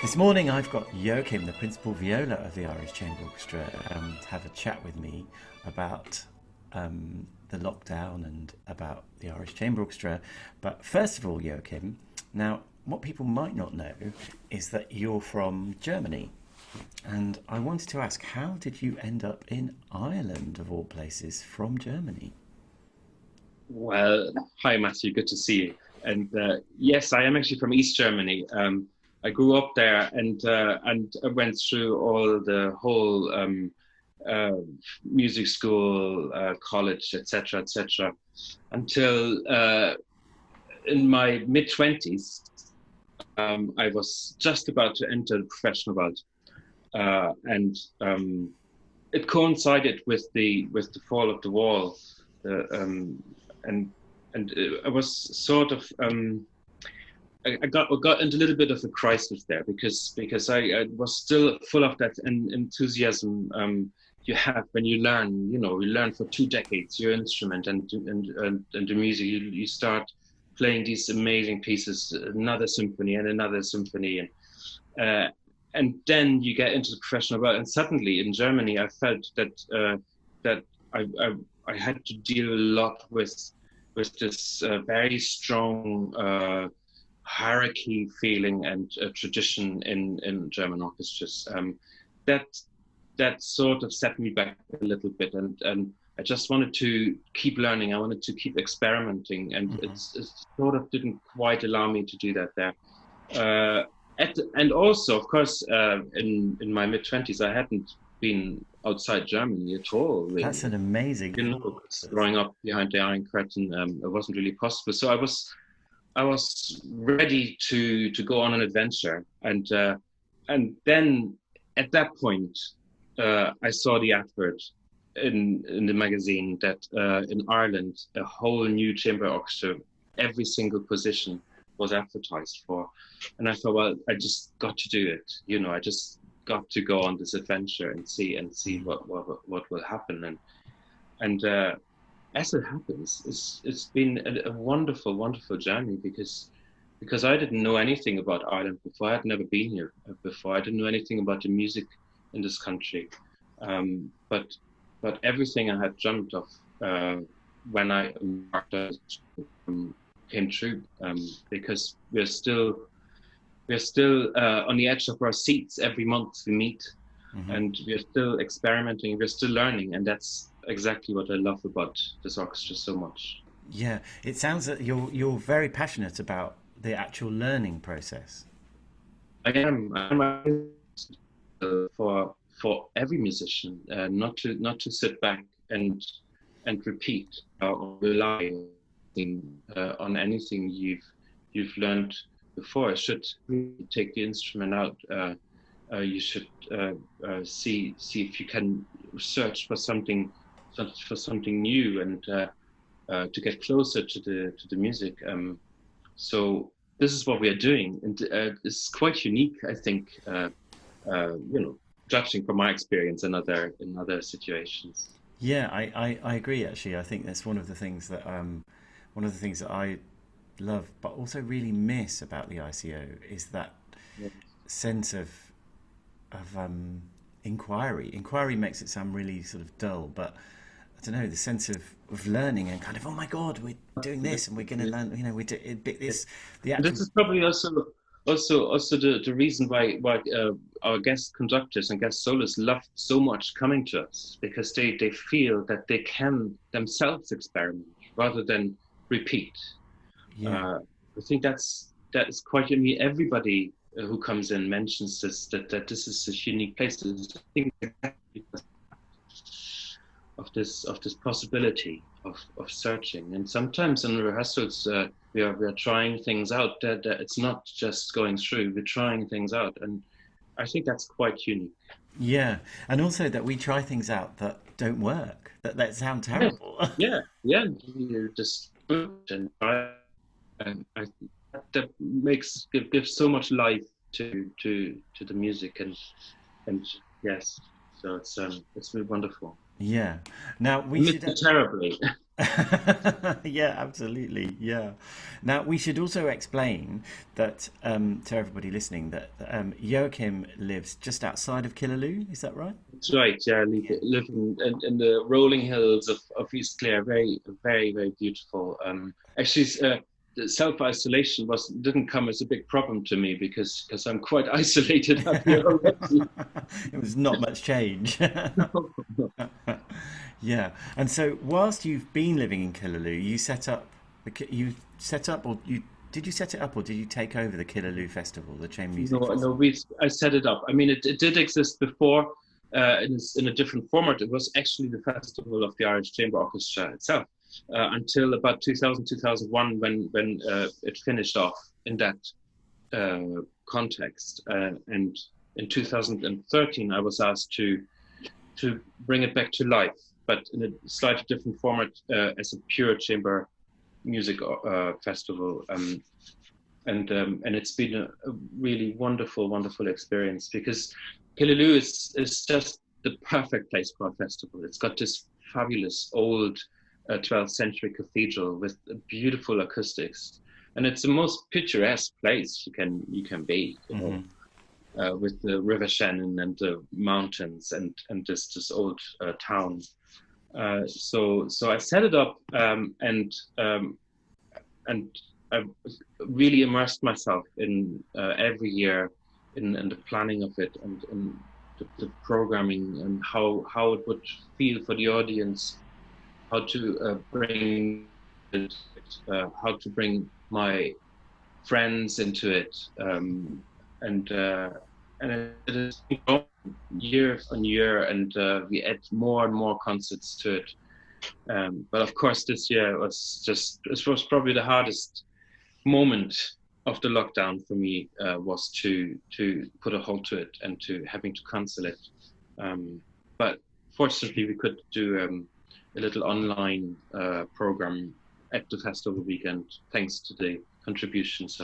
This morning I've got Joachim, the Principal Viola of the Irish Chamber Orchestra, to have a chat with me about the lockdown and about the Irish Chamber Orchestra. But first of all, Joachim, now what people might not know is that you're from Germany. And I wanted to ask, how did you end up in Ireland, of all places, from Germany? Well, hi Matthew, good to see you. And yes, I am actually from East Germany. I grew up there, and I went through all the whole uh, music school, college, etc., etc., until in my mid 20s, I was just about to enter the professional world, and it coincided with the fall of the wall, the, and I was sort of I got into a little bit of a crisis there because I was still full of that enthusiasm you have when you learn. You learn for 2 decades your instrument and the music. You start playing these amazing pieces, another symphony, uh, and then you get into the professional world. And suddenly in Germany, I felt that I I had to deal a lot with this very strong hierarchy feeling and tradition in German orchestras. That that sort of set me back a little bit, and I just wanted to keep learning. I wanted to keep experimenting, and Hmm. it sort of didn't quite allow me to do that there. Uh, and also, of course, in my mid 20s, I hadn't been outside Germany at all, That's really. an amazing thought. 'Cause growing up behind the Iron Curtain, it wasn't really possible. So I was ready to go on an adventure, and then at that point, I saw the advert in the magazine that in Ireland a whole new chamber orchestra, every single position was advertised for, and I thought, well, I just got to do it. I just got to go on this adventure and see what will happen, and as it happens, it's been a wonderful, wonderful journey because I didn't know anything about Ireland before. I had never been here before. I didn't know anything about the music in this country, but everything I had dreamt of when I embarked on this came true, because we're still on the edge of our seats every month we meet, Hmm. and we're still experimenting, we're still learning, and that's exactly what I love about this orchestra so much. Yeah, it sounds that you're very passionate about the actual learning process. I'm for every musician, not to sit back and repeat or rely on anything you've learned before. I should really take the instrument out. You should see if you can search for something new, and to get closer to the music. So this is what we are doing, and it's quite unique, I think. Judging from my experience in other situations. Yeah, I agree. Actually, I think that's one of the things that I love, but also really miss about the ICO is that sense of inquiry. Inquiry makes it sound really sort of dull, but I don't know, the sense of learning and kind of, oh my God, we're doing this and we're going to learn. We do this. The actual. This is probably also the reason why our guest conductors and guest soloists love so much coming to us, because they feel that they can themselves experiment rather than repeat. Yeah. Uh, I think that's quite unique. Everybody who comes in mentions that this is a unique place. I think because of this possibility of searching. And sometimes in rehearsals, we are trying things out. That it's not just going through. We're trying things out, and I think that's quite unique. Yeah, and also that we try things out that don't work, that sound Yes, terrible. yeah, yeah. You just and try, and I think that gives so much life to the music, and yes, so it's really wonderful. Yeah. Now I we miss should. it terribly. Yeah, absolutely. Yeah. Now, we should also explain that to everybody listening that Joachim lives just outside of Killaloe. Is that right? That's right. Yeah, I Yeah. live in the rolling hills of East Clare. Very, very, very beautiful. Actually, the self-isolation was didn't come as a big problem to me because I'm quite isolated up here already. It was not much change. Yeah. And so, whilst you've been living in Killaloe, you set up you set up, or you did you set it up, or did you take over the Killaloe Festival, the Chamber Music No, no, Festival? I set it up. I mean, it did exist before in a different format. It was actually the festival of the Irish Chamber Orchestra itself until about 2000, 2001 when it finished off in that context. And in 2013, I was asked to bring it back to life, but in a slightly different format as a pure chamber music festival. And it's been a really wonderful, wonderful experience because Killaloe is just the perfect place for a festival. It's got this fabulous old 12th century cathedral with beautiful acoustics, and it's the most picturesque place you can be. Hmm. With the River Shannon and the mountains and this old town. So I set it up and I really immersed myself in every year in the planning of it and the programming and how it would feel for the audience, how to bring it, how to bring my friends into it, and uh, and it has grown year on year, and we add more and more concerts to it. But of course, this year it was probably the hardest moment of the lockdown for me was to put a halt to it and to having to cancel it. But fortunately, we could do a little online program at the festival weekend, thanks to the contributions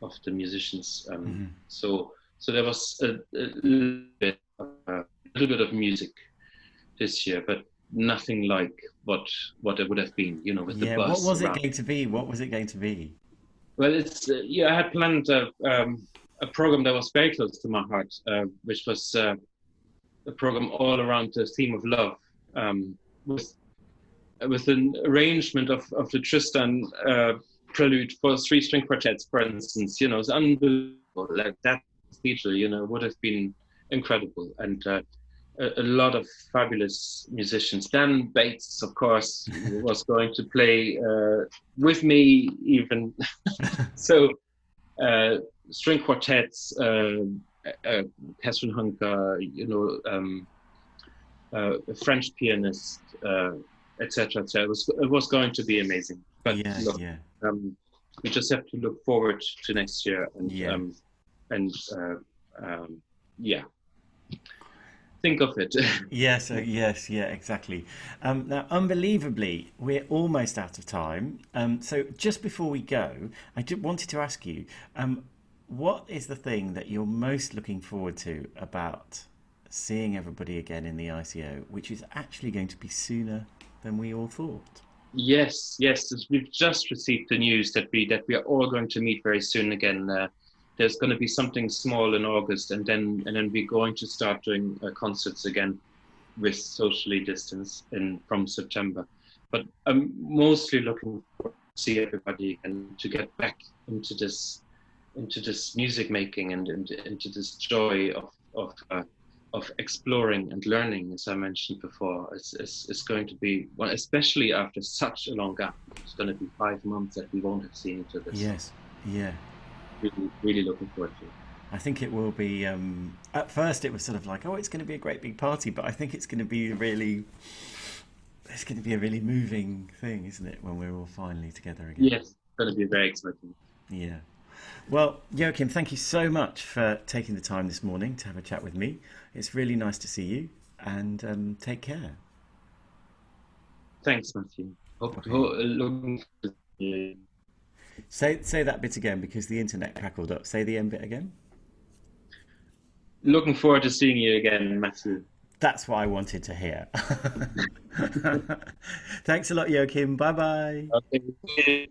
of the musicians. Hmm. So there was a little bit of music this year, but nothing like what it would have been, with the Yeah. What buzz was it around. going to be? What was it going to be? Well, it's yeah. I had planned a program that was very close to my heart, which was a program all around the theme of love, with an arrangement of the Tristan prelude for three-string quartets, for instance. It's unbelievable. Like that feature, would have been incredible, and a lot of fabulous musicians. Dan Bates, of course, was going to play with me even. So string quartets, Catherine Hunker, a French pianist, etc. etc. It was going to be amazing. But Yeah. look, Yeah. we just have to look forward to next year Yeah. and yeah, think of it. Yes, yes, yeah, exactly. Now, unbelievably, we're almost out of time. So, just before we go, wanted to ask you, what is the thing that you're most looking forward to about seeing everybody again in the ICO, which is actually going to be sooner than we all thought? Yes, yes. We've just received the news that we are all going to meet very soon again. There's going to be something small in August, and then we're going to start doing concerts again with socially distanced in from September. But I'm mostly looking forward to see everybody and to get back into this music making and into this joy of exploring and learning, as I mentioned before. It's going to be, well, especially after such a long gap. It's going to be 5 months that we won't have seen each other. So Yes, yeah. really, really looking forward to it. I think it will be. At first, it was sort of like, oh, it's going to be a great big party, but I think it's going to be really. It's going to be a really moving thing, isn't it, when we're all finally together again? Yes, it's going to be very exciting. Yeah. Well, Joachim, thank you so much for taking the time this morning to have a chat with me. It's really nice to see you, and take care. Thanks, Matthew. Okay. Looking forward to Say that bit again because the internet crackled up. Say the end bit again. looking forward to seeing you again, Matthew. That's what I wanted to hear. Thanks a lot, Joachim. Bye bye. Okay.